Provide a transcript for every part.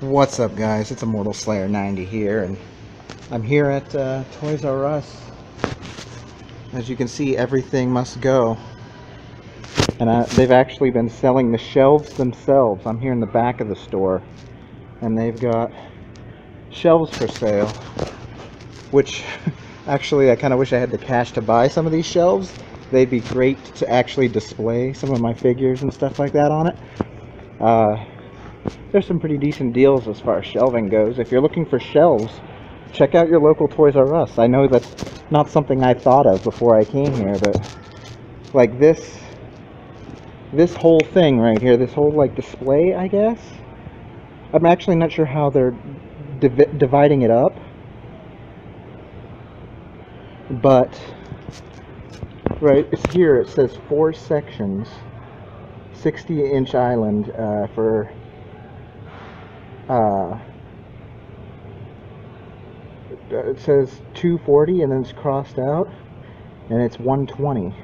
What's up, guys? It's Immortal Slayer 90 here, and I'm here at Toys R Us. As you can see, everything must go. And they've actually been selling the shelves themselves. I'm here in the back of the store, and they've got shelves for sale. Which, actually, I kind of wish I had the cash to buy some of these shelves. They'd be great to actually display some of my figures and stuff like that on it. There's some pretty decent deals as far as shelving goes. If you're looking for shelves, check out your local Toys R Us. I know that's not something I thought of before I came here, but like this whole thing right here, this whole like display, I guess. I'm actually not sure how they're dividing it up, but right it's here. It says 4 sections, 60-inch island for. It says 240 and then it's crossed out, and it's 120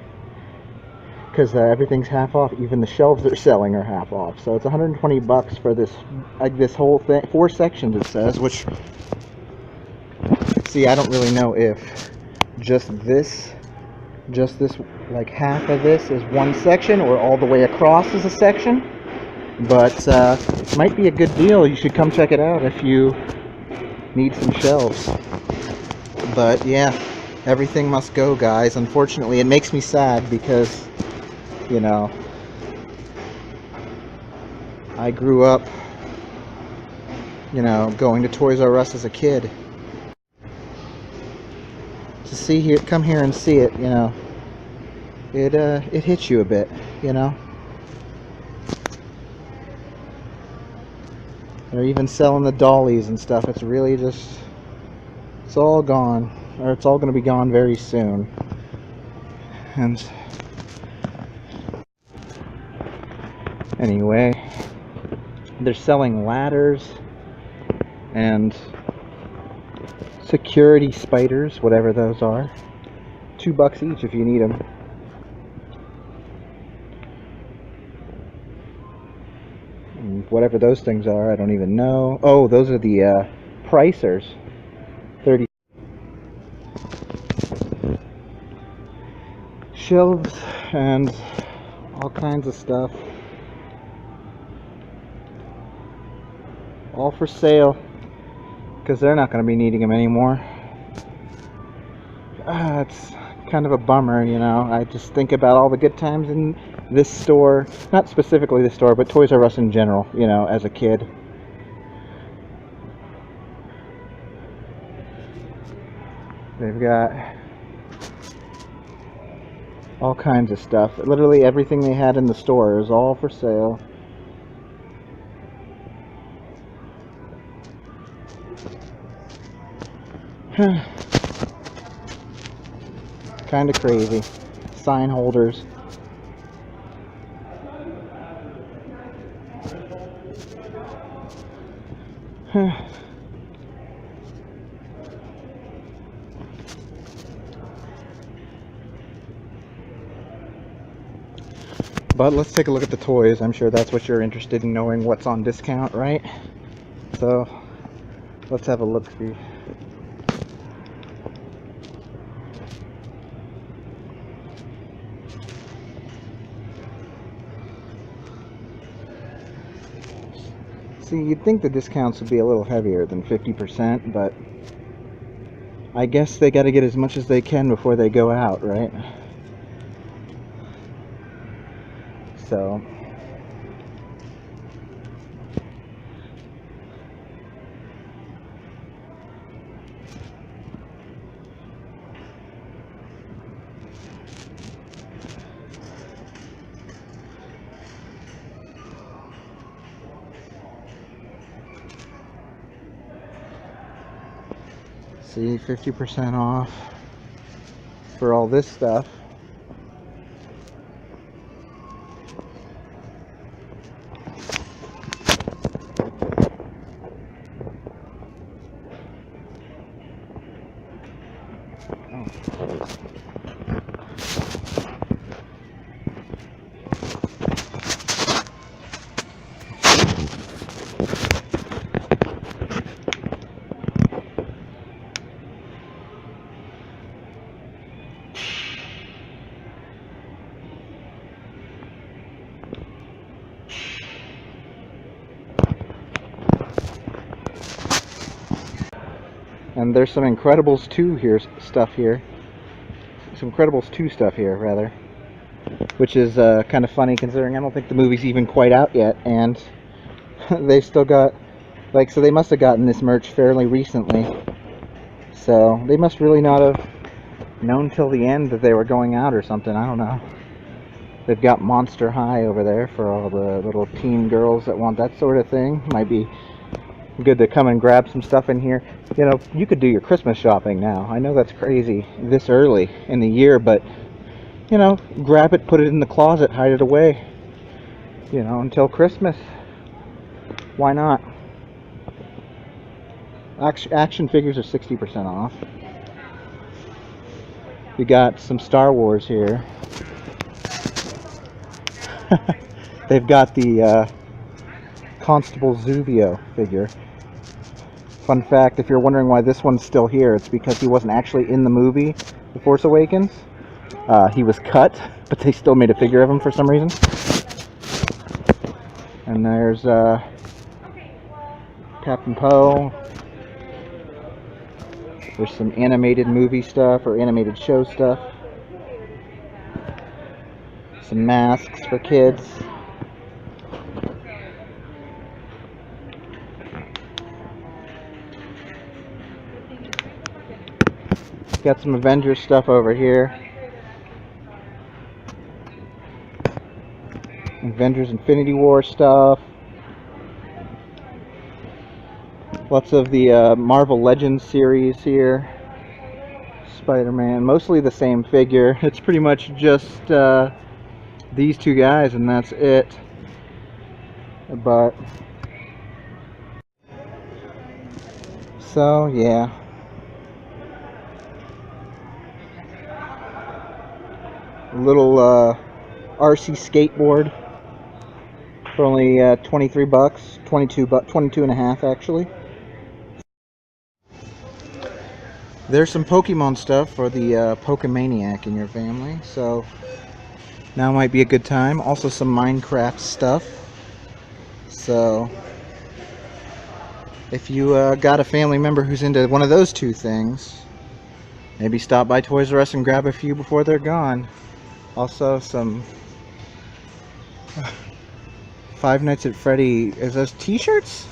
because everything's half off. Even the shelves they're selling are half off, so it's 120 bucks for this, like this whole thing. 4 sections it says, which, see, I don't really know if just this like half of this is one section or all the way across is a section, but might be a good deal. You should come check it out if you need some shelves. But yeah, everything must go, guys. Unfortunately, it makes me sad because, you know, I grew up, you know, going to Toys R Us as a kid. To see here, come here and see it, you know, it hits you a bit, you know. They're even selling the dollies and stuff. It's really just, it's all gone, or it's all going to be gone very soon. And anyway, they're selling ladders and security spiders, whatever those are. $2 each if you need them. Whatever those things are, I don't even know. Oh, those are the pricers. 30 shelves and all kinds of stuff, all for sale because they're not going to be needing them anymore. It's kind of a bummer, you know. I just think about all the good times in this store, not specifically this store, but Toys R Us in general, you know, as a kid. They've got all kinds of stuff. Literally everything they had in the store is all for sale. Kind of crazy. Sign holders. But let's take a look at the toys. I'm sure that's what you're interested in, knowing what's on discount, right? So let's have a look. See, you'd think the discounts would be a little heavier than 50%, but I guess they got to get as much as they can before they go out, right? So see, 50% off for all this stuff. And there's some Incredibles 2 here stuff here. Some Incredibles 2 stuff here, rather. Which is kind of funny considering I don't think the movie's even quite out yet. And they've still got, like, so they must have gotten this merch fairly recently. So they must really not have known till the end that they were going out or something. I don't know. They've got Monster High over there for all the little teen girls that want that sort of thing. Might be good to come and grab some stuff in here. You know, you could do your Christmas shopping now. I know that's crazy this early in the year, but, you know, grab it, put it in the closet, hide it away, you know, until Christmas. Why not? Action figures are 60% off. You got some Star Wars here. They've got the Constable Zuvio figure. Fun fact, if you're wondering why this one's still here, it's because he wasn't actually in the movie The Force Awakens. He was cut, but they still made a figure of him for some reason. And there's Captain Poe. There's some animated movie stuff or animated show stuff. Some masks for kids. Got some Avengers stuff over here. Avengers Infinity War stuff. Lots of the Marvel Legends series here. Spider-Man, mostly the same figure. It's pretty much just these two guys and that's it. But so yeah. A little RC skateboard for only 23 bucks, 22 and a half actually. There's some Pokemon stuff for the Pokemaniac in your family, so now might be a good time. Also some Minecraft stuff. So if you got a family member who's into one of those two things, maybe stop by Toys R Us and grab a few before they're gone. Also some Five Nights at Freddy, is those t-shirts?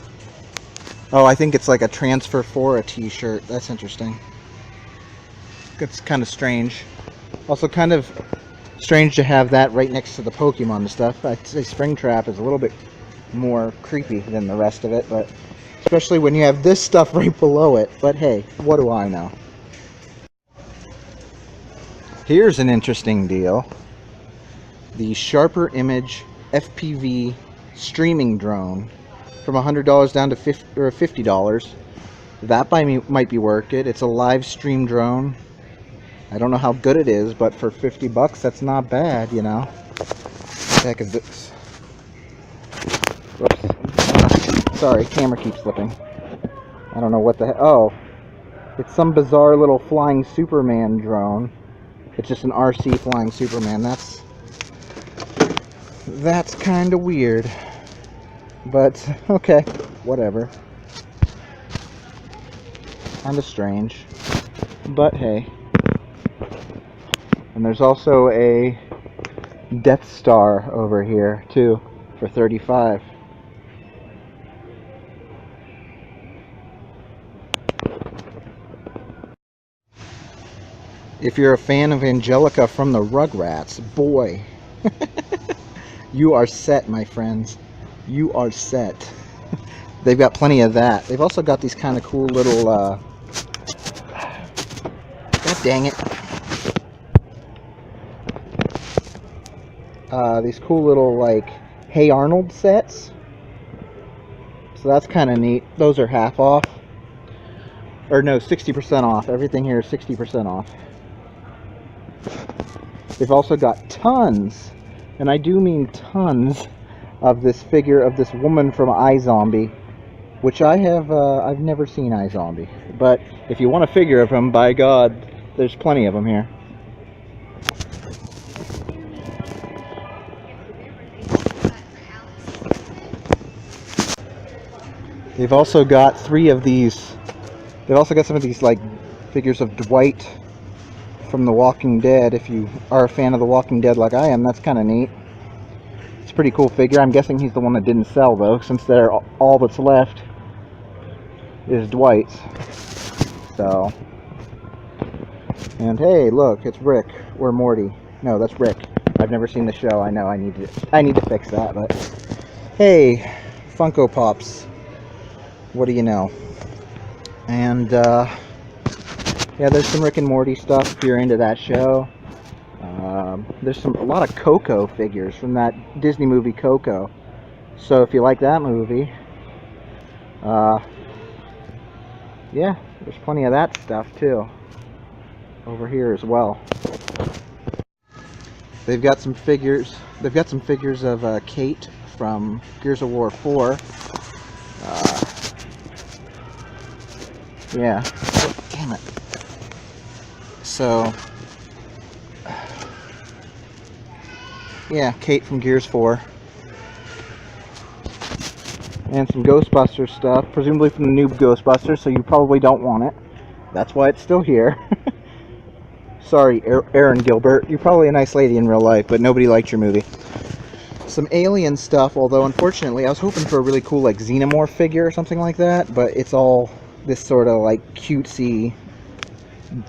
Oh, I think it's like a transfer for a t-shirt. That's interesting. It's kind of strange. Also kind of strange to have that right next to the Pokemon stuff. I'd say Springtrap is a little bit more creepy than the rest of it, but especially when you have this stuff right below it. But hey, what do I know? Here's an interesting deal. The Sharper Image FPV streaming drone from $100 down to $50. That might be worth it. It's a live stream drone. I don't know how good it is, but for 50 bucks, that's not bad, you know. What the heck is this? Whoops. Sorry, camera keeps slipping. I don't know what the heck. Oh, it's some bizarre little flying Superman drone. It's just an RC flying Superman. That's kind of weird. But, okay, whatever. Kind of strange. But, hey. And there's also a Death Star over here, too, for $35. If you're a fan of Angelica from the Rugrats, boy, you are set, my friends. You are set. They've got plenty of that. They've also got these kind of cool little, God dang it. These cool little, like, Hey Arnold sets. So that's kind of neat. Those are half off. Or no, 60% off. Everything here is 60% off. They've also got tons, and I do mean tons, of this figure of this woman from iZombie, which I've never seen iZombie. But if you want a figure of him, by God, there's plenty of them here. They've also got 3 of these They've also got some of these like figures of Dwight from The Walking Dead. If you are a fan of The Walking Dead like I am, that's kind of neat. It's a pretty cool figure. I'm guessing he's the one that didn't sell though, since they're all that's left is Dwight's. So, and hey, look, it's Rick or Morty. No, that's Rick. I've never seen the show. I know I need to fix that, but hey, Funko Pops. What do you know? And yeah, there's some Rick and Morty stuff if you're into that show. There's a lot of Coco figures from that Disney movie Coco. So if you like that movie, yeah, there's plenty of that stuff too over here as well. They've got some figures. They've got some figures of Kate from Gears of War 4. Yeah. Damn it. So, yeah, Kate from Gears 4. And some Ghostbusters stuff, presumably from the new Ghostbusters, so you probably don't want it. That's why it's still here. Sorry, Aaron Gilbert. You're probably a nice lady in real life, but nobody liked your movie. Some Alien stuff, although unfortunately I was hoping for a really cool like Xenomorph figure or something like that, but it's all this sort of like cutesy,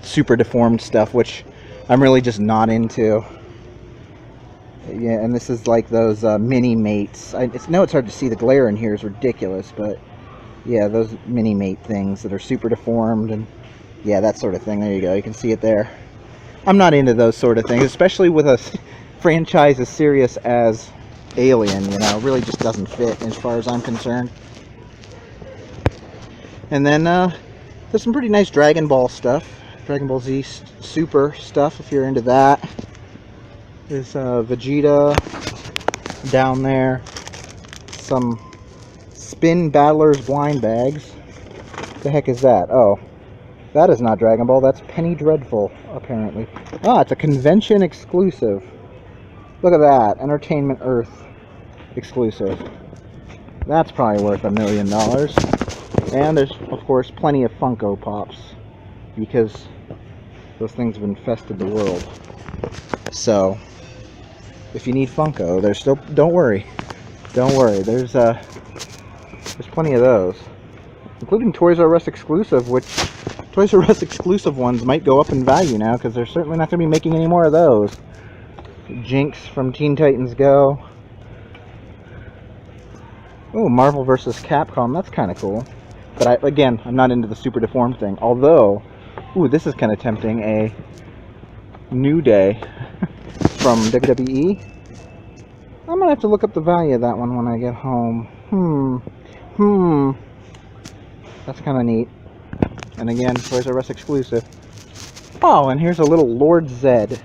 super deformed stuff, which I'm really just not into. Yeah, and this is like those mini mates. I know it's hard to see, the glare in here is ridiculous, but yeah, those mini mate things that are super deformed and yeah, that sort of thing. There you go, you can see it there. I'm not into those sort of things, especially with a franchise as serious as Alien, you know, it really just doesn't fit as far as I'm concerned. And then there's some pretty nice Dragon Ball stuff, Dragon Ball Z Super stuff if you're into that. There's Vegeta down there, some Spin Battlers blind bags. What the heck is that? Oh, that is not Dragon Ball, that's Penny Dreadful, apparently. Ah, it's a convention exclusive. Look at that, Entertainment Earth exclusive. That's probably worth $1 million. And there's, of course, plenty of Funko Pops, because those things have infested the world. So, if you need Funko, there's still, don't worry, there's plenty of those, including Toys R Us exclusive, which Toys R Us exclusive ones might go up in value now, because they're certainly not going to be making any more of those. Jinx from Teen Titans Go. Oh, Marvel vs. Capcom, that's kind of cool. But again, I'm not into the super deformed thing. Although, ooh, this is kind of tempting. A New Day from WWE. I'm gonna have to look up the value of that one when I get home. That's kind of neat. And again, Toys R Us exclusive. Oh, and here's a little Lord Zed.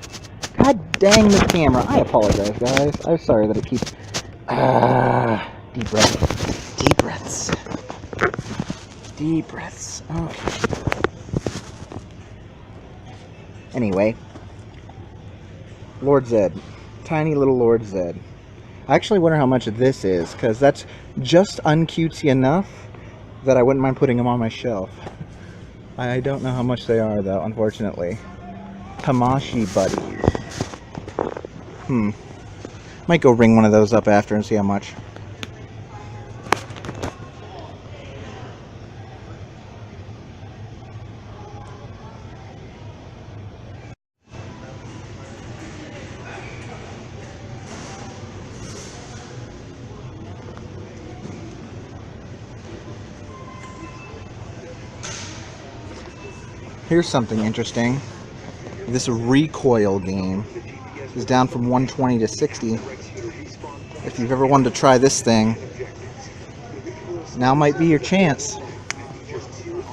God dang the camera. I apologize, guys. I'm sorry that it keeps... deep breaths. Deep breaths. Deep breaths. Okay. Anyway. Lord Zed. Tiny little Lord Zed. I actually wonder how much this is, because that's just uncutesy enough that I wouldn't mind putting them on my shelf. I don't know how much they are, though, unfortunately. Hamashi Buddies. Might go ring one of those up after and see how much. Here's something interesting. This Recoil game is down from 120 to 60. If you've ever wanted to try this thing, now might be your chance.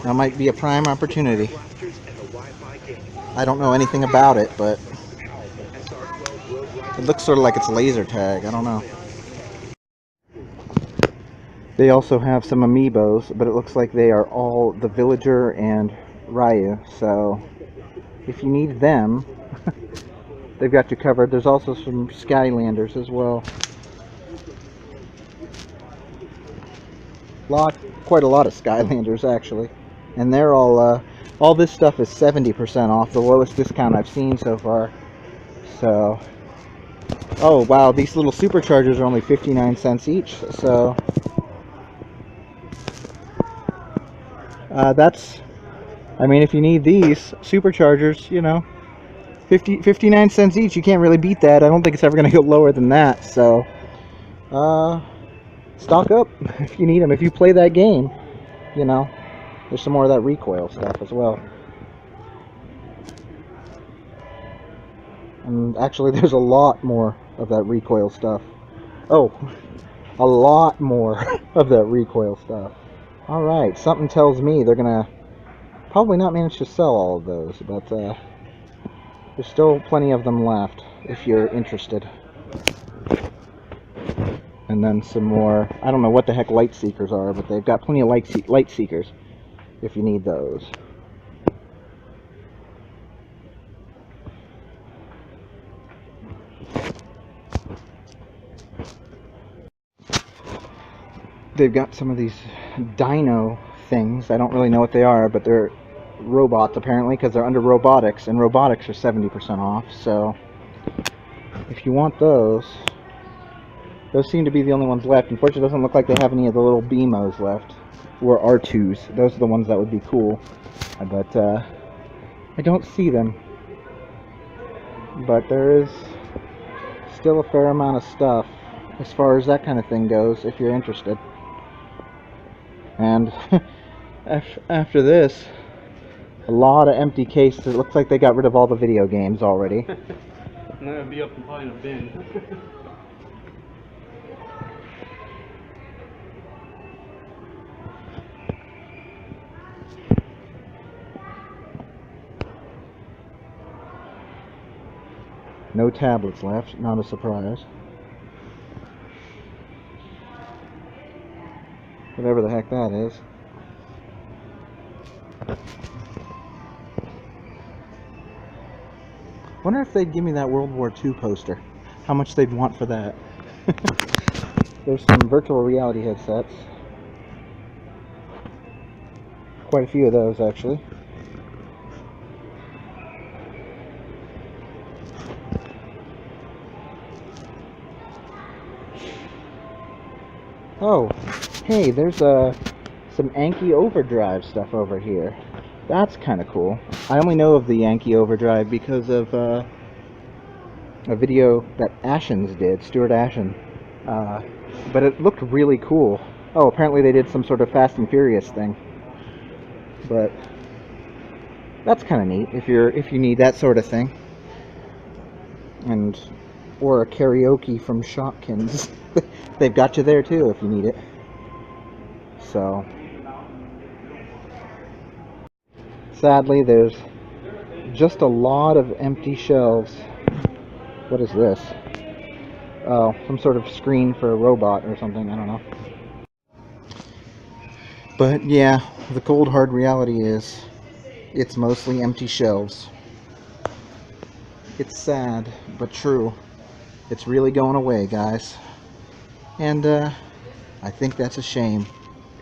Now might be a prime opportunity. I don't know anything about it, but it looks sort of like it's laser tag. I don't know. They also have some amiibos, but it looks like they are all the Villager and Ryu, so if you need them, they've got you covered. There's also some Skylanders as well. Quite a lot of Skylanders, actually. And they're all this stuff is 70% off, the lowest discount I've seen so far. So, oh wow, these little superchargers are only 59 cents each. So, that's, I mean, if you need these superchargers, you know, 59 cents each, you can't really beat that. I don't think it's ever going to go lower than that. So, stock up if you need them. If you play that game, you know, there's some more of that recoil stuff as well. And actually, there's a lot more of that recoil stuff. Oh, a lot more of that recoil stuff. Alright, something tells me they're gonna probably not manage to sell all of those, but there's still plenty of them left if you're interested. And then some more, I don't know what the heck light seekers are, but they've got plenty of light seekers if you need those. They've got some of these dino things. I don't really know what they are, but they're robots apparently, because they're under robotics, and robotics are 70% off. So if you want those seem to be the only ones left. Unfortunately, it doesn't look like they have any of the little BMOs left, or R2s. Those are the ones that would be cool, but I don't see them. But there is still a fair amount of stuff as far as that kind of thing goes, if you're interested. And after this, a lot of empty cases. It looks like they got rid of all the video games already. And that'll be up in a bin. No tablets left, not a surprise. Whatever the heck that is. Wonder if they'd give me that World War II poster. How much they'd want for that. There's some virtual reality headsets. Quite a few of those, actually. Oh, hey, there's some Yankee Overdrive stuff over here. That's kind of cool. I only know of the Yankee Overdrive because of a video that Ashens did, Stuart Ashen. But it looked really cool. Oh, apparently they did some sort of Fast and Furious thing. But that's kind of neat if you need that sort of thing. And or a karaoke from Shopkins. They've got you there too if you need it. So sadly, there's just a lot of empty shelves. What is this? Oh, some sort of screen for a robot or something, I don't know. But yeah, the cold hard reality is it's mostly empty shelves. It's sad, but true. It's really going away, guys. And I think that's a shame.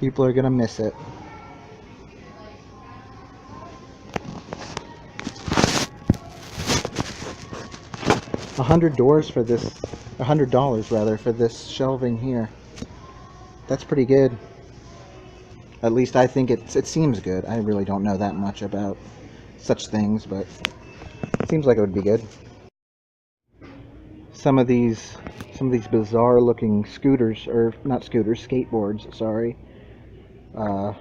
People are gonna miss it. $100 for this, $100 rather, for this shelving here. That's pretty good. At least I think it seems good. I really don't know that much about such things, but it seems like it would be good. Some of these bizarre looking scooters, or not scooters, skateboards, sorry, are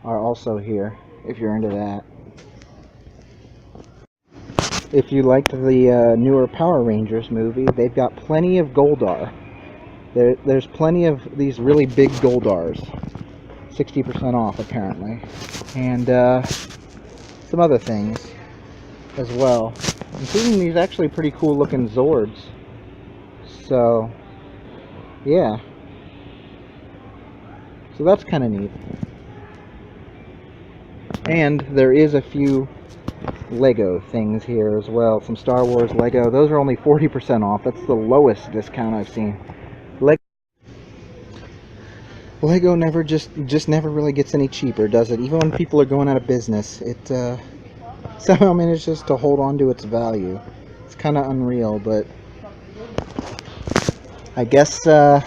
also here if you're into that. If you liked the newer Power Rangers movie, they've got plenty of Goldar. There's plenty of these really big Goldars, 60% off apparently, and some other things as well, including these actually pretty cool looking Zords. So yeah, so that's kind of neat. And there is a few Lego things here as well. Some Star Wars Lego. Those are only 40% off. That's the lowest discount I've seen. Lego never just never really gets any cheaper, does it? Even when people are going out of business, it somehow manages to hold on to its value. It's kind of unreal, but I guess that's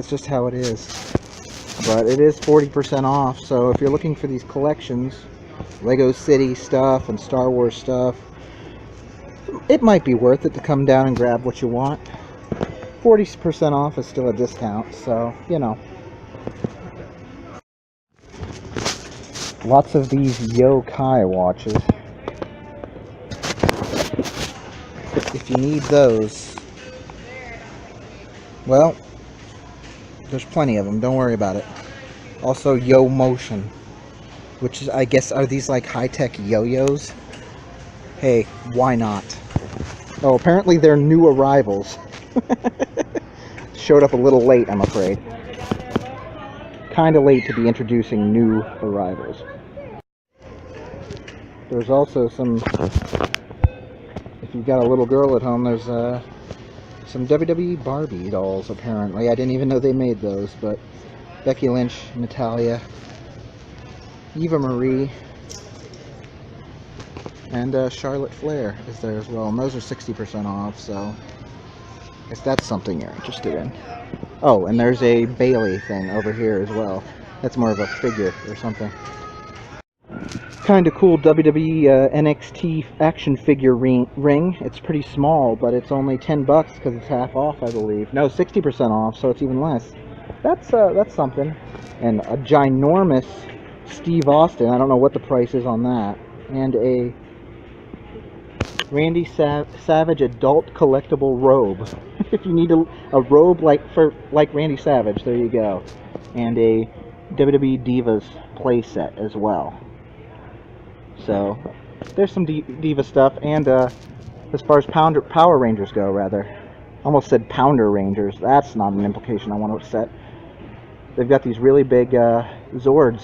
just how it is. But it is 40% off, so if you're looking for these collections, Lego City stuff and Star Wars stuff, it might be worth it to come down and grab what you want. 40% off is still a discount, so, you know. Lots of these Yokai watches. If you need those, well, there's plenty of them, don't worry about it. Also, Yo Motion, which is, I guess, are these like high-tech yo-yos? Hey, why not? Oh, apparently they're new arrivals. Showed up a little late, I'm afraid. Kinda late to be introducing new arrivals. There's also some, if you've got a little girl at home, there's some WWE Barbie dolls, apparently. I didn't even know they made those, but Becky Lynch, Natalia, Eva Marie, and Charlotte Flair is there as well. And those are 60% off, so I guess that's something you're interested in. Oh, and there's a Bailey thing over here as well. That's more of a figure or something. Kind of cool WWE NXT action figure ring. It's pretty small, but it's only $10 because it's half off, I believe. No, 60% off, so it's even less. That's something. And a ginormous Steve Austin. I don't know what the price is on that. And a Randy Savage adult collectible robe. If you need a robe like Randy Savage, there you go. And a WWE Divas playset as well. So there's some Diva stuff, and as far as Power Rangers go, rather, almost said Pounder Rangers. That's not an implication I want to set. They've got these really big Zords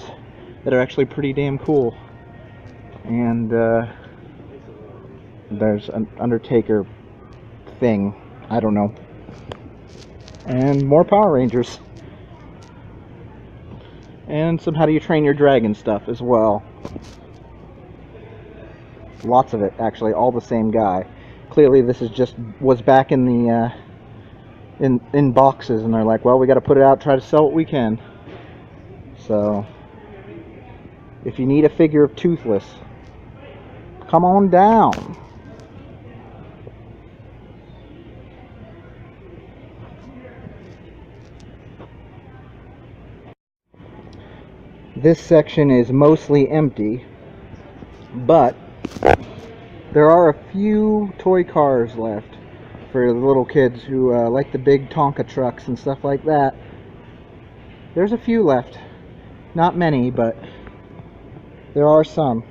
that are actually pretty damn cool, and there's an Undertaker thing. I don't know, and more Power Rangers, and some How Do You Train Your Dragon stuff as well. Lots of it, actually, all the same guy. Clearly this is was back in the in boxes, and they're like, well, we got to put it out, try to sell what we can. So if you need a figure of Toothless, come on down. This section is mostly empty, but there are a few toy cars left for the little kids who like the big Tonka trucks and stuff like that. There's a few left. Not many, but there are some.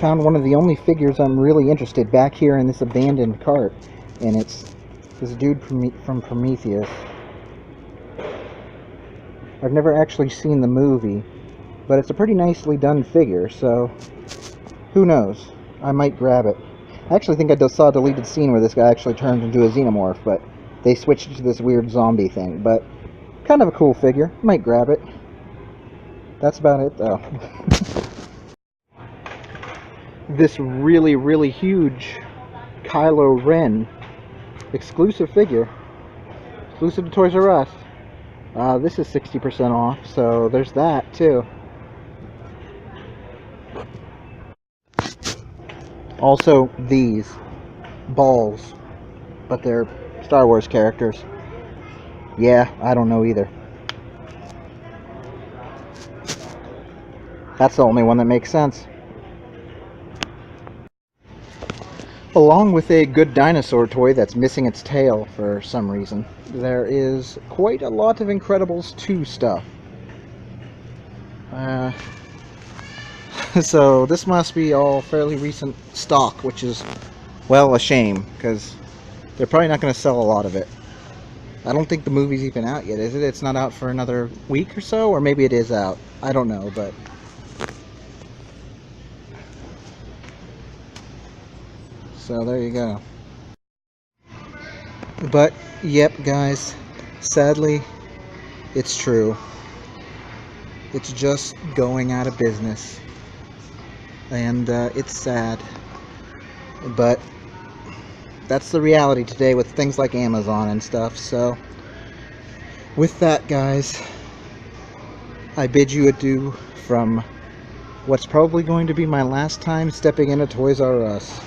Found one of the only figures I'm really interested back here in this abandoned cart, and it's this dude from Prometheus. I've never actually seen the movie, but it's a pretty nicely done figure, so who knows? I might grab it. I actually think I just saw a deleted scene where this guy actually turns into a xenomorph, but they switched it to this weird zombie thing. But kind of a cool figure. Might grab it. That's about it, though. This really, really huge Kylo Ren exclusive figure, exclusive to Toys R Us. This is 60% off, so there's that too. Also, these balls, but they're Star Wars characters. Yeah, I don't know either. That's the only one that makes sense. Along with a good dinosaur toy that's missing its tail for some reason, there is quite a lot of Incredibles 2 stuff. So this must be all fairly recent stock, which is, well, a shame, because they're probably not going to sell a lot of it. I don't think the movie's even out yet, is it? It's not out for another week or so, or maybe it is out. I don't know, but So there you go. But, yep, guys, sadly, it's true. It's just going out of business. And it's sad. But that's the reality today with things like Amazon and stuff. So, with that, guys, I bid you adieu from what's probably going to be my last time stepping into Toys R Us.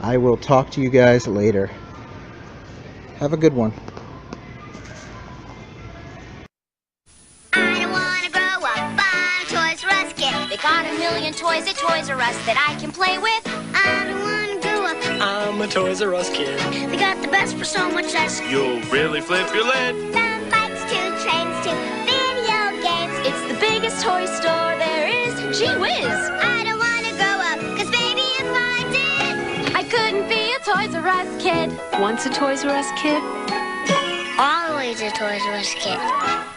I will talk to you guys later. Have a good one. I don't wanna grow up, I'm a Toys R Us kid. They got a million toys at Toys R Us that I can play with. I don't wanna grow up, I'm a Toys R Us kid. they got the best for so much less. You'll really flip your lid. From bikes to trains to video games. It's the biggest toy store there is. Gee whiz! I don't wanna grow up, cause baby if I did, I couldn't be a Toys R Us kid. Once a Toys R Us kid. always a Toys R Us kid.